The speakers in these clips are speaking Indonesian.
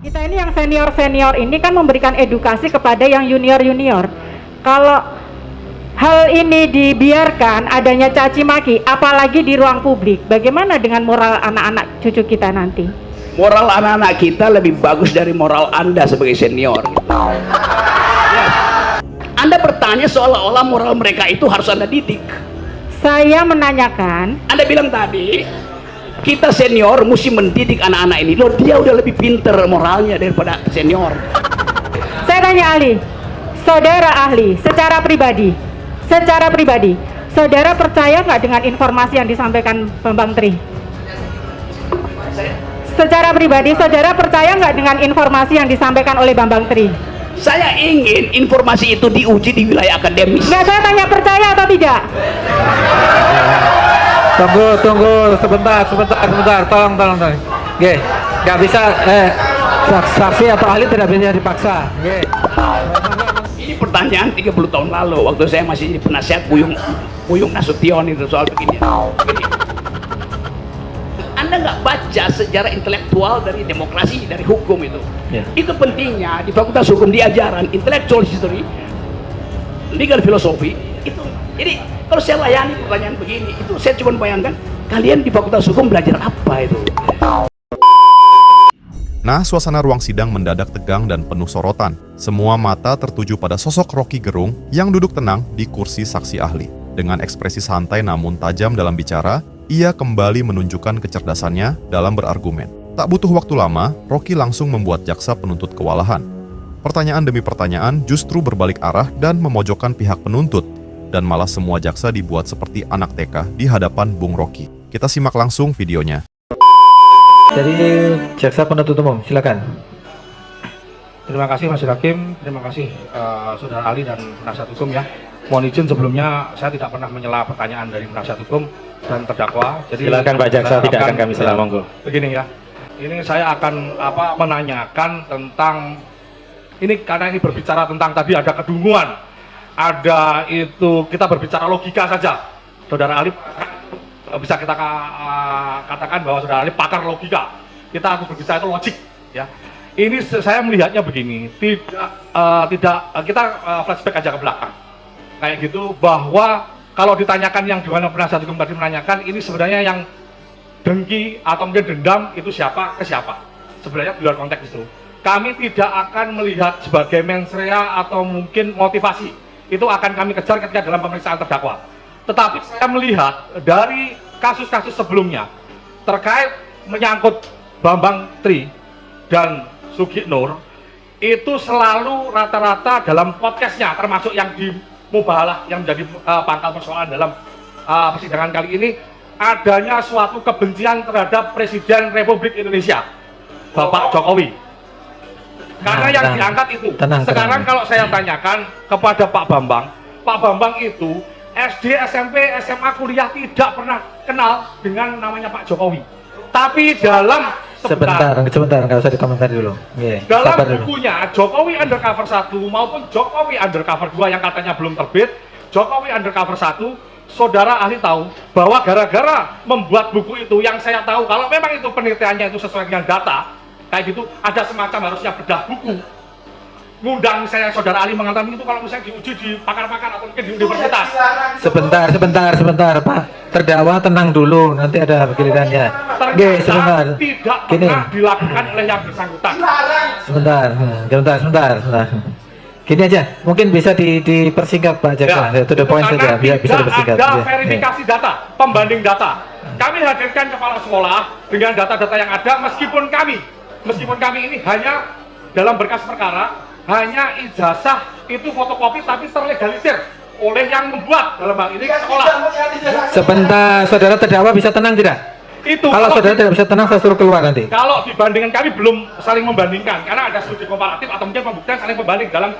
Kita ini yang senior-senior ini kan memberikan edukasi kepada yang junior-junior. Kalau hal ini dibiarkan adanya caci maki, apalagi di ruang publik, bagaimana dengan moral anak-anak cucu kita nanti? Moral anak-anak kita lebih bagus dari moral Anda sebagai senior. Ya. Anda bertanya seolah-olah moral mereka itu harus Anda didik. Saya menanyakan, Anda bilang tadi, kita senior mesti mendidik anak-anak ini. Loh, dia udah lebih pinter moralnya daripada senior. saya tanya ahli, saudara ahli, secara pribadi, saudara percaya nggak dengan informasi yang disampaikan Bambang Tri? Secara pribadi, saudara percaya nggak dengan informasi yang disampaikan oleh Bambang Tri? Saya ingin informasi itu diuji di wilayah akademis. Nggak, saya tanya percaya atau tidak? Tunggu sebentar, tolong. Oke, nggak bisa, saksi atau ahli tidak bisa dipaksa. Oke. Ini pertanyaan 30 tahun lalu, waktu saya masih jadi penasihat Buyung Nasution itu soal begini. Anda nggak baca sejarah intelektual dari demokrasi, dari hukum itu. Ya. Itu pentingnya di Fakultas Hukum diajaran intellectual history, legal philosophy itu. Jadi kalau saya layani pertanyaan begini, itu saya cuma bayangkan kalian di Fakultas Hukum belajar apa itu. Nah, suasana ruang sidang mendadak tegang dan penuh sorotan. Semua mata tertuju pada sosok Rocky Gerung yang duduk tenang di kursi saksi ahli. Dengan ekspresi santai namun tajam dalam bicara, ia kembali menunjukkan kecerdasannya dalam berargumen. Tak butuh waktu lama, Rocky langsung membuat jaksa penuntut kewalahan. Pertanyaan demi pertanyaan justru berbalik arah dan memojokkan pihak penuntut, dan malah semua jaksa dibuat seperti anak TK di hadapan Bung Rocky. Kita simak langsung videonya. Jadi jaksa penuntut umum, silakan. Terima kasih Mas Hakim, terima kasih Saudara ahli dan penasihat hukum ya. Mohon izin sebelumnya saya tidak pernah menyela pertanyaan dari penasihat hukum dan terdakwa. Jadi Silakan Pak Jaksa, tidak akan kami sela, monggo. Begini ya, ini saya akan menanyakan tentang ini karena ini berbicara tentang tadi ada kedunguan, ada itu kita berbicara logika saja. Saudara ahli bisa kita katakan bahwa saudara ahli pakar logika. Kita harus berbicara itu logik ya. Ini saya melihatnya begini, tidak kita flashback aja ke belakang. Kayak gitu bahwa kalau ditanyakan yang dimana penasihat hukum tadi menanyakan ini sebenarnya yang dengki atau mungkin dendam itu siapa ke siapa, sebenarnya di luar konteks itu kami tidak akan melihat sebagai mens rea atau mungkin motivasi, itu akan kami kejar ketika dalam pemeriksaan terdakwa. Tetapi saya melihat dari kasus-kasus sebelumnya terkait menyangkut Bambang Tri dan Sugi Nur, itu selalu rata-rata dalam podcastnya termasuk yang di Mubahalah yang menjadi pangkal persoalan dalam persidangan kali ini adanya suatu kebencian terhadap Presiden Republik Indonesia Bapak Jokowi. Karena yang diangkat itu. Sekarang kalau saya tanyakan kepada Pak Bambang itu SD, SMP, SMA, kuliah tidak pernah kenal dengan namanya Pak Jokowi. Tapi dalam Sebentar, nggak usah dikomentari dulu. Dalam bukunya Jokowi Undercover 1 maupun Jokowi Undercover 2 yang katanya belum terbit, Jokowi Undercover 1, saudara ahli tahu bahwa gara-gara membuat buku itu, yang saya tahu kalau memang itu penelitiannya itu sesuai dengan data, kayak gitu, ada semacam harusnya bedah buku. Ngundang saya saudara ahli mengatakan itu kalau misalnya diuji di pakar-pakar atau mungkin di universitas. Sebentar Pak. Terdakwa tenang dulu, nanti ada gilirannya. Oke, sebentar. Tidak Gini. pernah dilakukan oleh yang bersangkutan. Sebentar. Gini aja, mungkin bisa dipersingkat Pak Jaksa. Ya, to the point saja, biar bisa dipersingkat. Ada verifikasi data, pembanding data. Kami hadirkan kepala sekolah dengan data-data yang ada, meskipun kami ini hanya dalam berkas perkara hanya ijazah itu fotokopi tapi terlegalisir oleh yang membuat, dalam hal ini sekolah. Sebentar, saudara terdakwa bisa tenang tidak? Itu kalau saudara tidak bisa tenang, saya suruh keluar nanti. Kalau dibandingkan, kami belum saling membandingkan karena ada studi komparatif atau mungkin pembuktian saling membanding dalam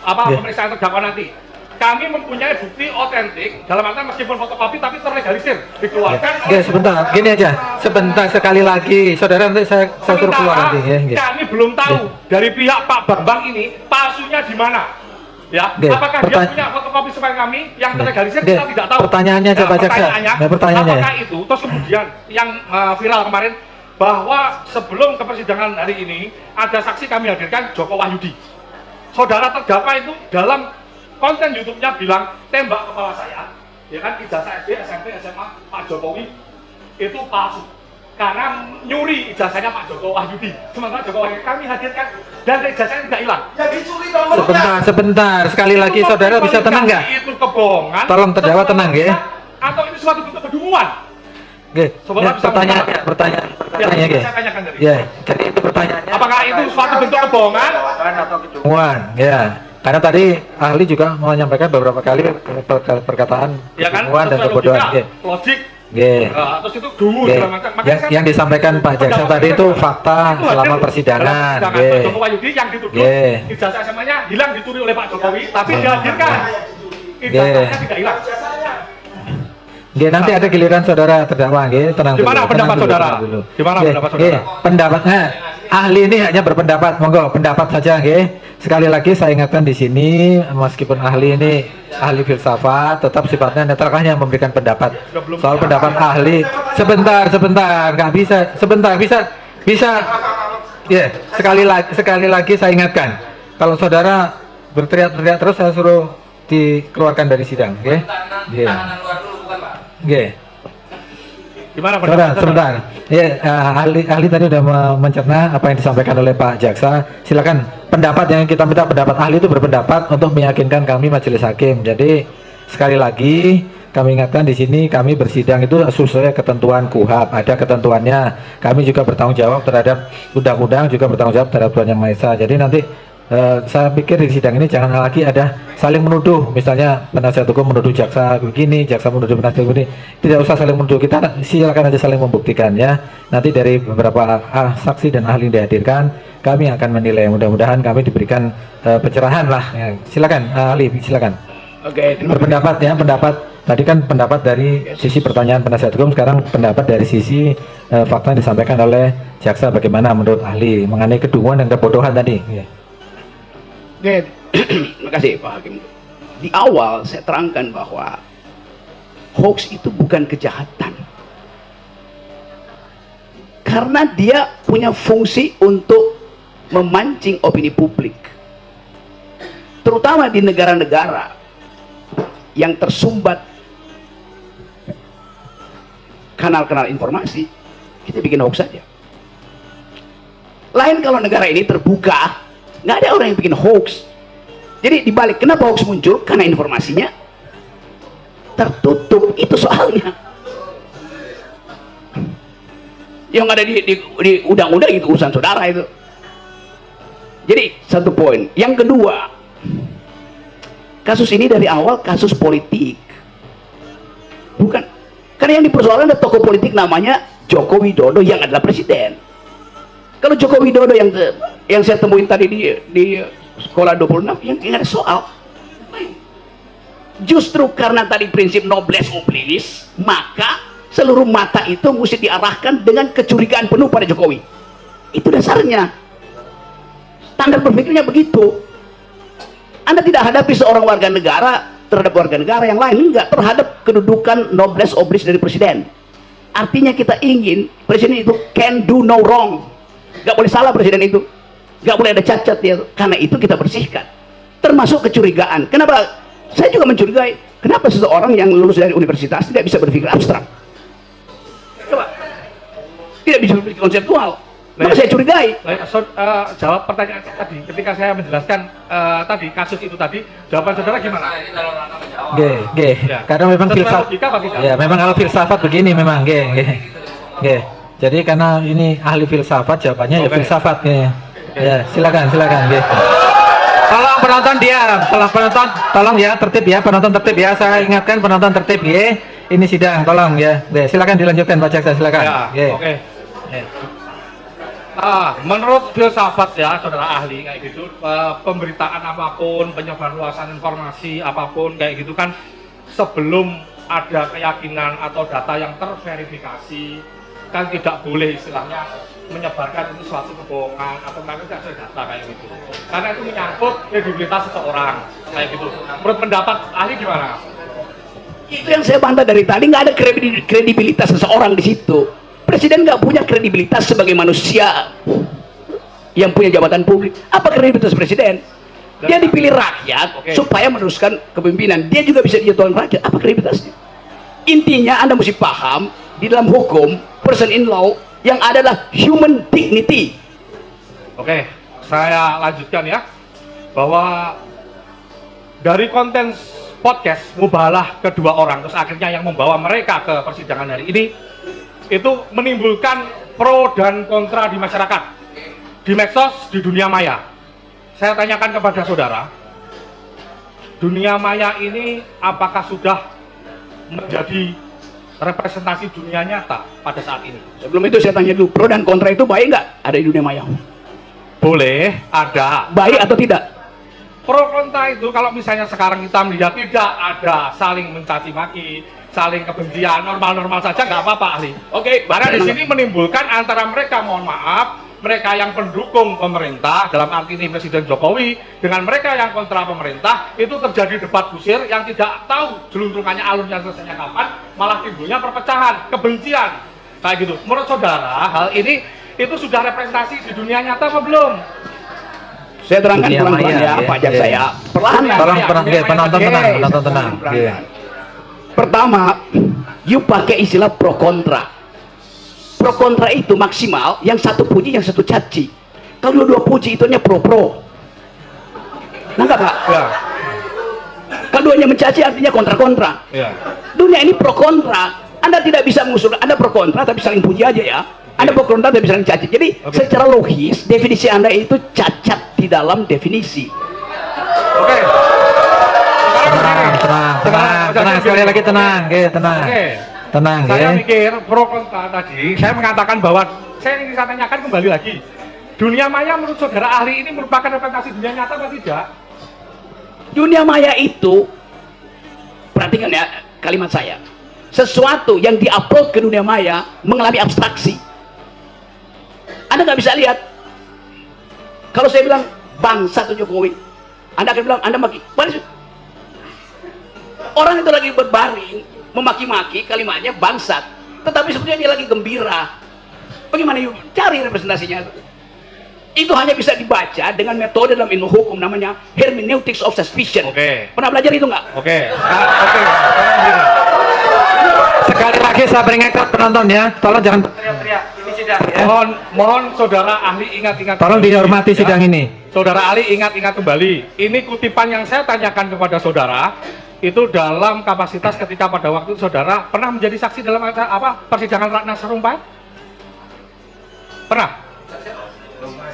pemeriksaan terdakwa nanti. Kami mempunyai bukti otentik dalam artian meskipun fotokopi tapi terlegalisir dikeluarkan. Oke, sebentar, gini aja, sebentar sekali lagi, saudara nanti saya suruh keluar nanti. Kami belum tahu dari pihak Pak Bambang ini palsunya di mana. Ya, apakah dia punya fotokopi supaya kami yang terlegalisir kita tidak tahu. Pertanyaannya aja Pak Jaksa. Pertanyaannya, pertanyaannya. apakah itu? Terus kemudian yang viral kemarin bahwa sebelum ke persidangan hari ini ada saksi kami hadirkan, Joko Wahyudi. Saudara terdakwa itu dalam konten YouTube-nya bilang tembak kepala saya, ya kan, ijazah SD, SMP, SMA Pak Jokowi itu palsu karena nyuri ijazahnya Pak Joko Wahyudi. Sementara Joko Wahyudi kami hadirkan dan ijazahnya tidak hilang. Sebentar, sekali lagi saudara bisa tenang nggak? Itu kebohongan. Tolong terdakwa tenang ya. Atau itu suatu bentuk kedunguan. Oke, Saudara bisa pertanyaan, Ya, saya tanyakan tadi. ya, jadi itu pertanyaannya. Apakah itu suatu bentuk kebohongan? Kedunguan, ya. Karena tadi ahli juga menyampaikan beberapa kali perkataan Ya kan? kedunguan dan Sesuai kebodohan. logika, Oke. logik. Oke. Terus itu dungu Oke. segala macam. Makanya Yang disampaikan Pak Jaksa tadi itu fakta selama persidangan. Pak Joko Wahyudi yang dituduh Oke. ijazah SMA-nya hilang dicuri oleh Pak Jokowi, tapi dihadirkan ijazahnya tidak hilang. Oke, nanti ada giliran saudara terdakwa, oke, tenang dulu. Gimana pendapat tenang dulu, saudara? tenang dulu. Gimana Oke, pendapat oke, saudara? pendapatnya ahli ini hanya berpendapat, monggo pendapat saja, oke. Sekali lagi saya ingatkan di sini, meskipun ahli ini ahli filsafat, tetap sifatnya netral, hanya memberikan pendapat. Soal pendapat ahli, sebentar, nggak bisa, sebentar, bisa, ya, sekali lagi saya ingatkan, kalau saudara berteriak-teriak terus saya suruh dikeluarkan dari sidang, oke? Oke. Oke, Gimana pendapat saudara? sebentar. Ya, ahli tadi sudah mencerna apa yang disampaikan oleh Pak Jaksa. Silakan pendapat yang kita minta, pendapat ahli itu berpendapat untuk meyakinkan kami majelis hakim. Jadi sekali lagi kami ingatkan di sini kami bersidang itu sesuai ketentuan KUHP, ada ketentuannya. Kami juga bertanggung jawab terhadap undang-undang, juga bertanggung jawab terhadap Tuhan Yang Maha Esa. Jadi nanti saya pikir di sidang ini jangan lagi ada saling menuduh, misalnya penasihat hukum menuduh jaksa begini, jaksa menuduh penasihat begini. Tidak usah saling menuduh, kita silakan aja saling membuktikan ya. Nanti dari beberapa saksi dan ahli yang dihadirkan, kami akan menilai. Mudah-mudahan kami diberikan pencerahan lah. Ya, silakan ahli, silakan. Oke, terima kasih. Berpendapat ya, pendapat tadi kan pendapat dari sisi pertanyaan penasihat hukum, sekarang pendapat dari sisi fakta yang disampaikan oleh jaksa, bagaimana menurut ahli mengenai kedunguan dan kebodohan tadi. Ya. Oke, terima kasih Pak Hakim. Di awal saya terangkan bahwa hoax itu bukan kejahatan. Karena dia punya fungsi untuk memancing opini publik. Terutama di negara-negara yang tersumbat kanal-kanal informasi, kita bikin hoax saja. Lain kalau negara ini terbuka, nggak ada orang yang bikin hoax. Jadi dibalik, kenapa hoax muncul? Karena informasinya tertutup, itu soalnya. Yang ada di undang-undang itu urusan saudara itu. Jadi satu poin. Yang kedua, kasus ini dari awal kasus politik, bukan, karena yang dipersoalkan ada tokoh politik namanya Joko Widodo yang adalah presiden. Kalau Joko Widodo yang saya temuin tadi di sekolah 26 yang ada soal, justru karena tadi prinsip noblesse oblivis, maka seluruh mata itu mesti diarahkan dengan kecurigaan penuh pada Jokowi. Itu dasarnya, standar berpikirnya begitu. Anda tidak hadapi seorang warga negara terhadap warga negara yang lain, enggak, terhadap kedudukan noblesse oblivis dari presiden. Artinya kita ingin presiden itu can do no wrong. Gak boleh salah presiden itu, gak boleh ada cacat ya. Karena itu kita bersihkan, termasuk kecurigaan. Kenapa? Saya juga mencurigai, kenapa seseorang yang lulus dari universitas tidak bisa berpikir abstrak? Coba, tidak bisa berpikir konseptual. Maka saya curigai. Jawab pertanyaan saya tadi, ketika saya menjelaskan tadi kasus itu tadi, jawaban saudara gimana? Oke. Ya. Karena memang Sesuai filsafat, logika apa tidak? ya memang kalau filsafat begini memang, oke. Jadi karena ini ahli filsafat, jawabannya ya Oke. filsafat, ya. Silakan, oke. Tolong penonton diam, tolong ya tertib ya, penonton tertib ya. Saya ingatkan penonton tertib ya. Ini sidang, tolong ya. Silakan dilanjutkan Pak Jaksa, silakan. Ya, oke. Menurut filsafat ya, saudara ahli kayak gitu, pemberitaan apapun, penyebaran luasan informasi apapun kayak gitu kan, sebelum ada keyakinan atau data yang terverifikasi, kan tidak boleh istilahnya menyebarkan itu suatu kebohongan atau tidak sesuai data kayak gitu. Karena itu menyangkut kredibilitas seseorang kayak gitu. Menurut pendapat ahli gimana? Itu yang saya bantah dari tadi, nggak ada kredibilitas seseorang di situ. Presiden nggak punya kredibilitas sebagai manusia yang punya jabatan publik. Apa kredibilitas presiden? Dia dipilih rakyat supaya meneruskan kepemimpinan. Dia juga bisa dijatuhkan rakyat. Apa kredibilitasnya? Intinya Anda mesti paham, di dalam hukum, person in law, yang adalah human dignity. Oke, saya lanjutkan ya, bahwa dari konten podcast Mubahalah kedua orang, terus akhirnya yang membawa mereka ke persidangan hari ini, itu menimbulkan pro dan kontra di masyarakat, di medsos, di dunia maya. Saya tanyakan kepada saudara, dunia maya ini apakah sudah menjadi representasi dunia nyata pada saat ini? Sebelum itu saya tanya dulu, pro dan kontra itu baik nggak ada di dunia maya? Boleh, ada. Baik atau tidak? Pro kontra itu kalau misalnya sekarang kita melihat tidak ada saling mencaci maki, saling kebencian, normal-normal saja nggak apa-apa, ahli. Oke, Karena di sini menimbulkan antara mereka, mohon maaf, mereka yang pendukung pemerintah dalam arti ini Presiden Jokowi dengan mereka yang kontra pemerintah, itu terjadi debat kusir yang tidak tahu jeluntrungannya, alurnya, selesainya kapan, malah timbulnya perpecahan, kebencian kayak gitu. Menurut saudara, hal ini itu sudah representasi di dunia nyata apa belum? Saya terangkan Dunia pelan-pelan maya, ya, Pak Jaksa ya. Perlahan. Tolong penonton tenang, penonton tenang. Oke. Pertama, you pakai istilah pro kontra. Pro kontra itu maksimal yang satu puji, yang satu caci. Kalau dua-dua puji itu hanya pro-pro. Nangkap nggak? Ya, Kalau duanya mencaci artinya kontra-kontra. ya. Dunia ini pro kontra. Anda tidak bisa mengusul, Anda pro kontra tapi saling puji aja ya. Anda pro kontra tapi saling caci. Jadi secara logis definisi Anda itu cacat di dalam definisi. Oke. Tenang, sekali lagi tenang, tenang. Oke. Tenang, Saya mikir pro kontra tadi, saya mengatakan bahwa saya ingin saya tanyakan kembali lagi. Dunia maya menurut saudara ahli ini merupakan representasi dunia nyata atau tidak? Dunia maya itu, perhatikan ya kalimat saya, sesuatu yang diupload ke dunia maya mengalami abstraksi. Anda nggak bisa lihat. Kalau saya bilang bangsa itu Jokowi, Anda akan bilang Anda maki. Orang itu lagi berbaring memaki-maki, kalimatnya bangsat, tetapi sebetulnya dia lagi gembira. Bagaimana yuk cari representasinya itu? Itu hanya bisa dibaca dengan metode dalam ilmu hukum namanya hermeneutics of suspicion. Oke. Pernah belajar itu nggak? Oke. Oke. Sekali lagi saya peringatkan penonton ya, tolong jangan teriak-teriak. Mohon saudara ahli ingat-ingat. Tolong dihormati sidang ini. Saudara ahli ingat-ingat kembali. Ini kutipan yang saya tanyakan kepada saudara itu dalam kapasitas ketika pada waktu saudara pernah menjadi saksi dalam persidangan Ratna Sarumpait? Pernah?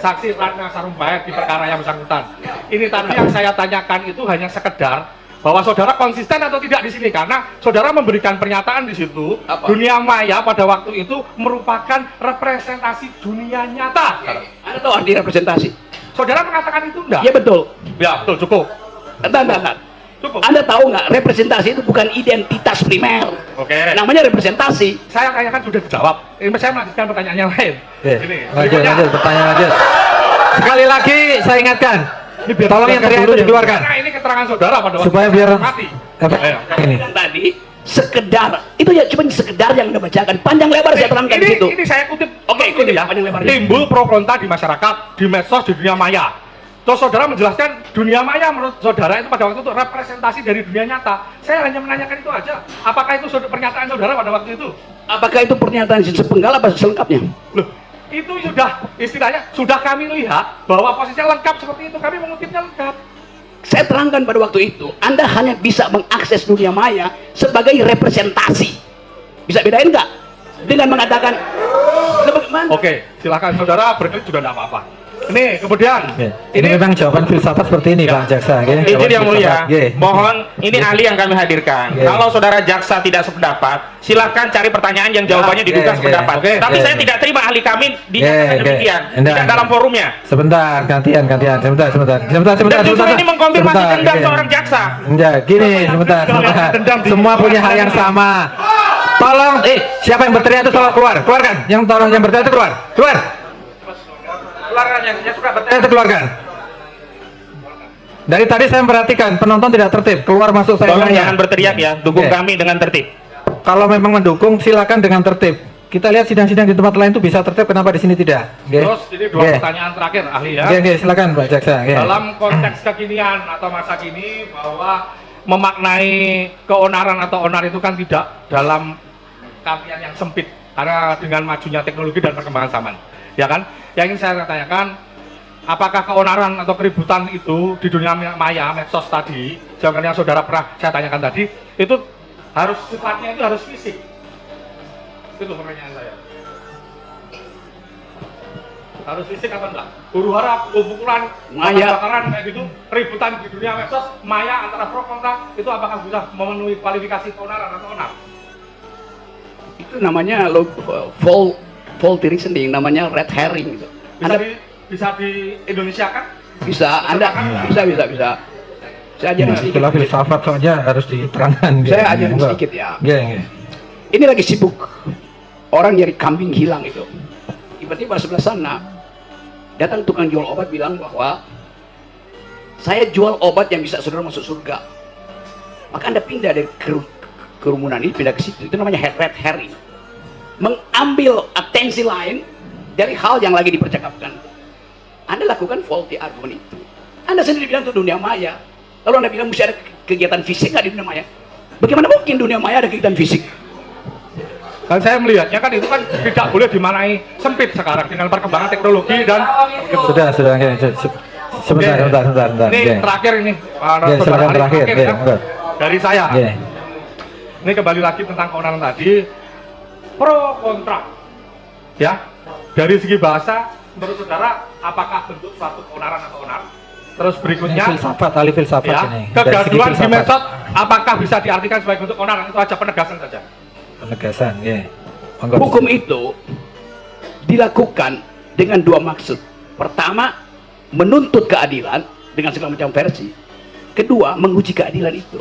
Saksi Ratna Sarumpait di perkara yang bersangkutan. Ini tadi yang saya tanyakan itu hanya sekedar bahwa saudara konsisten atau tidak di sini, karena saudara memberikan pernyataan di situ. Apa? Dunia maya pada waktu itu merupakan representasi dunia nyata. Anda tahu arti representasi? Saudara mengatakan itu enggak? Ya betul. Ya betul, cukup. Entar. Cukup. Anda tahu nggak representasi itu bukan identitas primer. Oke. Namanya representasi. Saya tanyakan sudah dijawab. Ini saya melanjutkan pertanyaan yang lain. Ini, Lanjut, pertanyaan lanjut. Sekali lagi saya ingatkan, tolong yang teriak itu dikeluarkan. Karena ini keterangan saudara pada waktu Supaya biar mati. ini. Dan tadi sekedar itu ya cuma sekedar yang Anda bacakan, panjang lebar saya terangkan di situ. Ini saya kutip. Oke, ikuti ya panjang lebar. Timbul pro kontra di masyarakat, di medsos, di dunia maya. Terus saudara menjelaskan dunia maya menurut saudara itu pada waktu itu representasi dari dunia nyata. Saya hanya menanyakan itu aja. Apakah itu pernyataan saudara pada waktu itu? Apakah itu pernyataan sepenggal apa selengkapnya? Loh, itu sudah istilahnya sudah kami lihat bahwa posisinya lengkap seperti itu. Kami mengutipnya lengkap. Saya terangkan pada waktu itu, Anda hanya bisa mengakses dunia maya sebagai representasi. Bisa bedain nggak? Dengan mengatakan, Oke, silakan saudara berklik juga tidak apa-apa. Ini kemudian, Ini memang jawaban filsafat seperti ini Pak Jaksa. Izin yang mulia, Oke. mohon ini ahli yang kami hadirkan. Oke. Kalau saudara jaksa tidak sependapat, silahkan cari pertanyaan yang jawabannya diduga Oke. sependapat. Oke. Tapi Oke. saya tidak terima ahli kami dinyatakan Oke. demikian, Enggak. tidak dalam forumnya. Sebentar, gantian. Sebentar. Dan justru ini mengkonfirmasi Sebentar, dendam oke. seorang jaksa. Enggak, gini, sebentar. Semua punya hal yang sama. Tolong, siapa yang berteriak itu tolong keluarkan. Yang berteriak itu keluar. Keluarkan yang suka bertanya. Itu keluarkan. Dari tadi saya memperhatikan penonton tidak tertib, keluar masuk saya Tolong tanya. jangan berteriak ya, dukung Oke. kami dengan tertib. Kalau memang mendukung silakan dengan tertib. kita lihat sidang-sidang di tempat lain itu bisa tertib, kenapa di sini tidak? Oke. Terus ini dua pertanyaan terakhir ahli ya. Oke, silakan Pak Jaksa. Oke. Dalam konteks kekinian atau masa kini bahwa memaknai keonaran atau onar itu kan tidak dalam artian yang sempit karena dengan majunya teknologi dan perkembangan zaman, ya kan? Yang ingin saya tanyakan, apakah keonaran atau keributan itu di dunia maya, medsos tadi, jangan yang saudara pernah saya tanyakan tadi, itu harus sifatnya itu harus fisik? Itu pertanyaan saya. Harus fisik apa enggak? Huru hara, pukulan, Maya. bakaran kayak gitu, keributan di dunia medsos, maya antara pro kontra, itu apakah bisa memenuhi kualifikasi keonaran atau onar? Itu namanya faulty reasoning, namanya red herring gitu. Bisa di Indonesia kan? Bisa, Anda bisa. Saya ajarin sedikit. Istilah filsafat soalnya harus diterangkan. Saya ajarin sedikit ya. Oke. Ini lagi sibuk orang nyari kambing hilang itu. Tiba-tiba sebelah sana datang tukang jual obat bilang bahwa saya jual obat yang bisa saudara masuk surga. Maka Anda pindah dari kerumunan ini, pindah ke situ. Itu namanya red herring. Mengambil atensi lain dari hal yang lagi dipercakapkan. Anda lakukan faulty argument itu. Anda sendiri bilang itu dunia maya. Lalu Anda bilang mesti ada kegiatan fisik nggak di dunia maya? Bagaimana mungkin dunia maya ada kegiatan fisik? Kan saya melihatnya kan itu kan tidak boleh dimanai sempit sekarang dengan perkembangan teknologi dan Sudah. Oke. Sebentar. ini Oke. terakhir ini Oke, silakan terakhir. Oke, ya, enggak. dari saya. Oke. Ini kembali lagi tentang keonaran tadi, pro kontra, ya. Dari segi bahasa, menurut saudara, apakah bentuk suatu keonaran atau onar? Terus Ini berikutnya, filsafat, ahli filsafat ya, ini. Dari segi kegaduhan di filsafat. medsos, apakah bisa diartikan sebagai bentuk keonaran? Itu aja penegasan saja. Penegasan, ya. Monggo. Hukum itu dilakukan dengan dua maksud. Pertama, menuntut keadilan dengan segala macam versi. Kedua, menguji keadilan itu.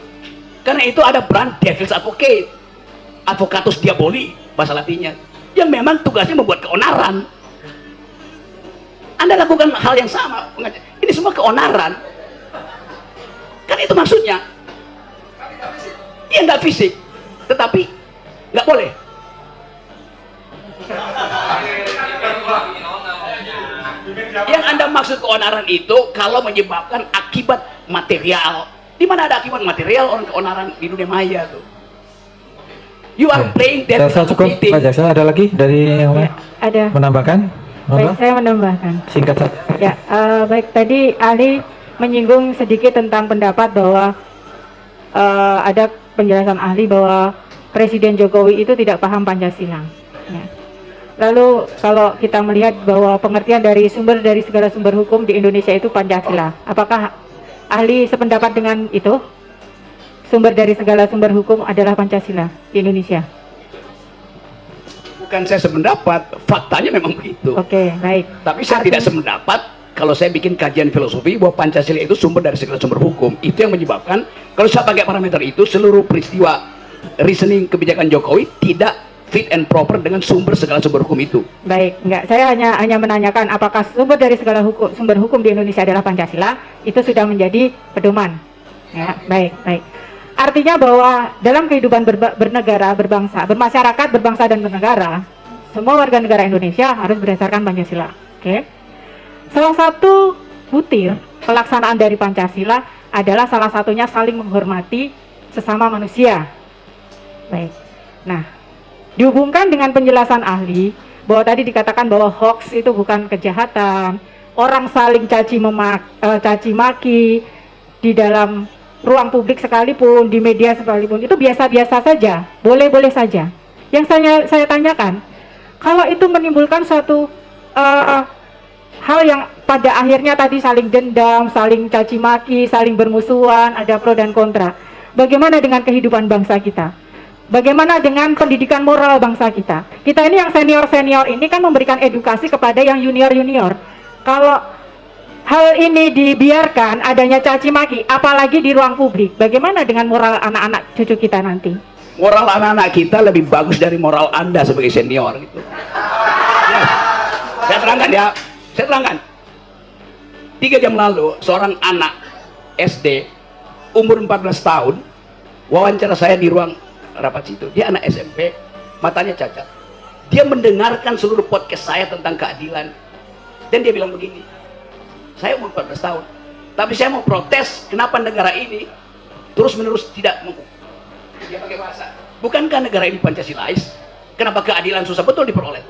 Karena itu ada peran devil's advocate, advocatus diaboli bahasa latinnya, yang memang tugasnya membuat keonaran. Anda lakukan hal yang sama, ini semua keonaran. Kan itu maksudnya. Dia nggak fisik, tetapi nggak boleh. Yang Anda maksud keonaran itu kalau menyebabkan akibat material. Di mana ada akibat material orang keonaran di dunia maya tuh. You are playing that Saya cukup, Pak Jaksa. Ada lagi dari yang lain? Ada. Menambahkan? Baik, Monggo. saya menambahkan. Singkat saja. Ya, baik, tadi ahli menyinggung sedikit tentang pendapat bahwa ada penjelasan ahli bahwa Presiden Jokowi itu tidak paham Pancasila. Ya. Lalu kalau kita melihat bahwa pengertian dari segala sumber hukum di Indonesia itu Pancasila, apakah ahli sependapat dengan itu? Sumber dari segala sumber hukum adalah Pancasila di Indonesia. Bukan saya sependapat, faktanya memang begitu. Oke, baik. Tapi saya tidak sependapat kalau saya bikin kajian filosofi bahwa Pancasila itu sumber dari segala sumber hukum. Itu yang menyebabkan kalau saya pakai parameter itu, seluruh peristiwa reasoning kebijakan Jokowi tidak fit and proper dengan segala sumber hukum itu. Baik, enggak. Saya hanya menanyakan apakah sumber dari segala sumber hukum di Indonesia adalah Pancasila, itu sudah menjadi pedoman. Ya, baik. Artinya bahwa dalam kehidupan bernegara, berbangsa, bermasyarakat, berbangsa dan bernegara, semua warga negara Indonesia harus berdasarkan Pancasila. Oke. Salah satu butir pelaksanaan dari Pancasila adalah salah satunya saling menghormati sesama manusia. Baik. Nah, dihubungkan dengan penjelasan ahli bahwa tadi dikatakan bahwa hoax itu bukan kejahatan, orang saling caci maki di dalam ruang publik sekalipun, di media sekalipun, itu biasa-biasa saja, boleh-boleh saja. Yang saya tanyakan, kalau itu menimbulkan suatu hal yang pada akhirnya tadi saling dendam, saling caci maki, saling bermusuhan, ada pro dan kontra, bagaimana dengan kehidupan bangsa kita? Bagaimana dengan pendidikan moral bangsa kita? Kita ini yang senior-senior ini kan memberikan edukasi kepada yang junior-junior. Kalau hal ini dibiarkan adanya caci maki, apalagi di ruang publik, bagaimana dengan moral anak-anak cucu kita nanti? Moral anak-anak kita lebih bagus dari moral Anda sebagai senior gitu. Ya, saya terangkan ya, saya terangkan. 3 jam lalu seorang anak SD umur 14 tahun wawancara saya di ruang rapat situ. Dia anak SMP, matanya cacat. Dia mendengarkan seluruh podcast saya tentang keadilan. Dan dia bilang begini, saya umur 14 tahun, tapi saya mau protes kenapa negara ini terus-menerus tidak dia pakai bahasa. Bukankah negara ini Pancasilais? Kenapa keadilan susah betul diperoleh?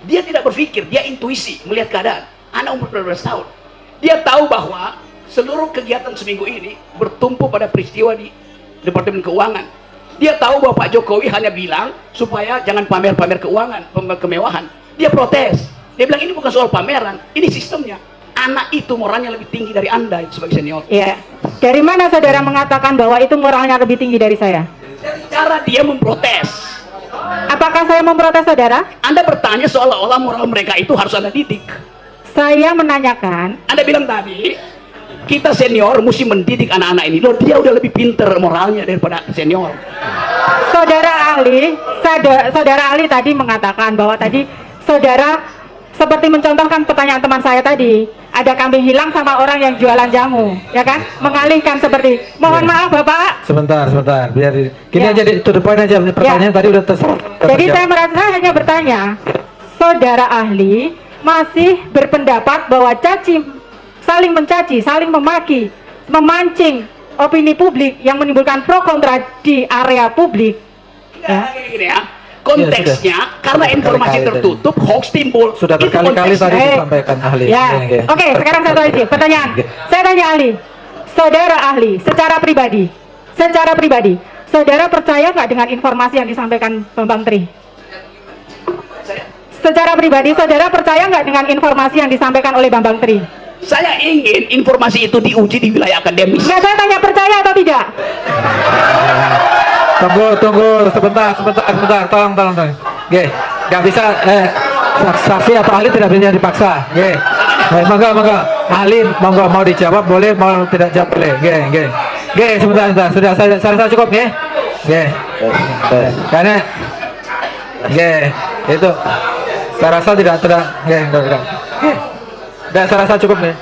Dia tidak berpikir, dia intuisi, melihat keadaan. Anak umur 14 tahun. Dia tahu bahwa seluruh kegiatan seminggu ini bertumpu pada peristiwa di Departemen Keuangan. Dia tahu bahwa Pak Jokowi hanya bilang supaya jangan pamer-pamer keuangan, kemewahan. Dia protes. Dia bilang ini bukan soal pameran, ini sistemnya. Anak itu moralnya lebih tinggi dari Anda sebagai senior. Iya. Dari mana saudara mengatakan bahwa itu moralnya lebih tinggi dari saya? Dari cara dia memprotes. Apakah saya memprotes saudara? Anda bertanya seolah-olah moral mereka itu harus Anda didik. Saya menanyakan. Anda bilang tadi, kita senior mesti mendidik anak-anak ini. Loh, dia udah lebih pinter moralnya daripada senior. Saudara ahli tadi mengatakan bahwa tadi saudara seperti mencontohkan pertanyaan teman saya tadi, ada kambing hilang sama orang yang jualan jamu, ya kan? Mengalihkan seperti, mohon maaf Bapak. Sebentar, biar gini Ya. aja to the point aja. Pertanyaan tadi udah Jadi saya merasa hanya bertanya, saudara ahli masih berpendapat bahwa saling mencaci, saling memaki, memancing opini publik yang menimbulkan pro kontra di area publik. Ya, gini ya. Konteksnya karena informasi berkali-kali tertutup, hoax timbul. Sudah Itu berkali-kali konteksnya. tadi disampaikan ahli. Ya, Oke. oke. Sekarang satu lagi pertanyaan. Saya tanya ahli, saudara ahli, secara pribadi, saudara percaya nggak dengan informasi yang disampaikan Bambang Tri? Secara pribadi, saudara percaya nggak dengan informasi yang disampaikan oleh Bambang Tri? Saya ingin informasi itu diuji di wilayah akademis. Nggak, saya tanya percaya atau tidak? Tunggu sebentar, tolong. Oke, nggak bisa saksi atau ahli tidak bisa dipaksa. Oke. Monggo. Ahli monggo mau dijawab boleh, mau tidak jawab boleh. Oke, sebentar. Sudah saya cukup, nggih. Oke. Karena itu saya rasa tidak. Udah. Saya rasa cukup nih.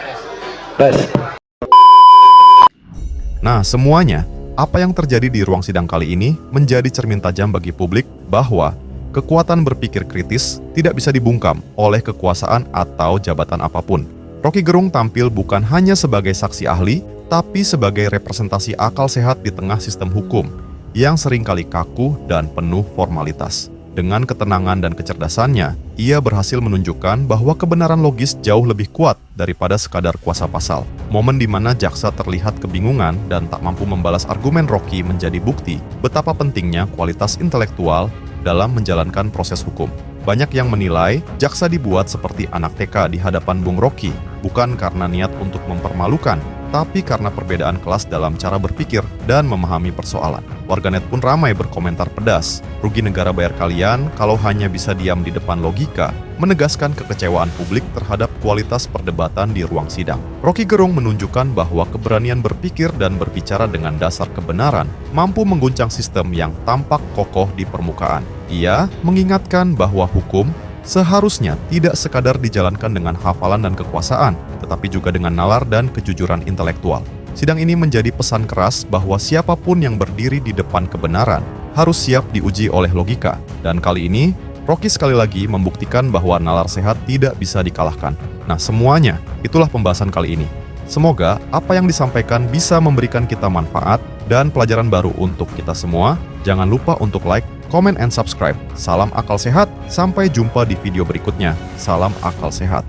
Nah, semuanya, apa yang terjadi di ruang sidang kali ini menjadi cermin tajam bagi publik bahwa kekuatan berpikir kritis tidak bisa dibungkam oleh kekuasaan atau jabatan apapun. Rocky Gerung tampil bukan hanya sebagai saksi ahli, tapi sebagai representasi akal sehat di tengah sistem hukum yang seringkali kaku dan penuh formalitas. Dengan ketenangan dan kecerdasannya, ia berhasil menunjukkan bahwa kebenaran logis jauh lebih kuat daripada sekadar kuasa pasal. Momen di mana jaksa terlihat kebingungan dan tak mampu membalas argumen Rocky menjadi bukti betapa pentingnya kualitas intelektual dalam menjalankan proses hukum. Banyak yang menilai jaksa dibuat seperti anak TK di hadapan Bung Rocky, bukan karena niat untuk mempermalukan, tapi karena perbedaan kelas dalam cara berpikir dan memahami persoalan. Warganet pun ramai berkomentar pedas, rugi negara bayar kalian kalau hanya bisa diam di depan logika, menegaskan kekecewaan publik terhadap kualitas perdebatan di ruang sidang. Rocky Gerung menunjukkan bahwa keberanian berpikir dan berbicara dengan dasar kebenaran mampu mengguncang sistem yang tampak kokoh di permukaan. Ia mengingatkan bahwa hukum seharusnya tidak sekadar dijalankan dengan hafalan dan kekuasaan, tetapi juga dengan nalar dan kejujuran intelektual. Sidang ini menjadi pesan keras bahwa siapapun yang berdiri di depan kebenaran harus siap diuji oleh logika. Dan kali ini, Rocky sekali lagi membuktikan bahwa nalar sehat tidak bisa dikalahkan. Nah, semuanya, itulah pembahasan kali ini. Semoga apa yang disampaikan bisa memberikan kita manfaat dan pelajaran baru untuk kita semua. Jangan lupa untuk like, comment, and subscribe. Salam akal sehat, sampai jumpa di video berikutnya. Salam akal sehat.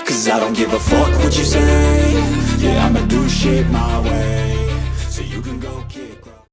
'Cause I don't give a fuck what you say. Yeah, I'ma do shit my way. So you can go kick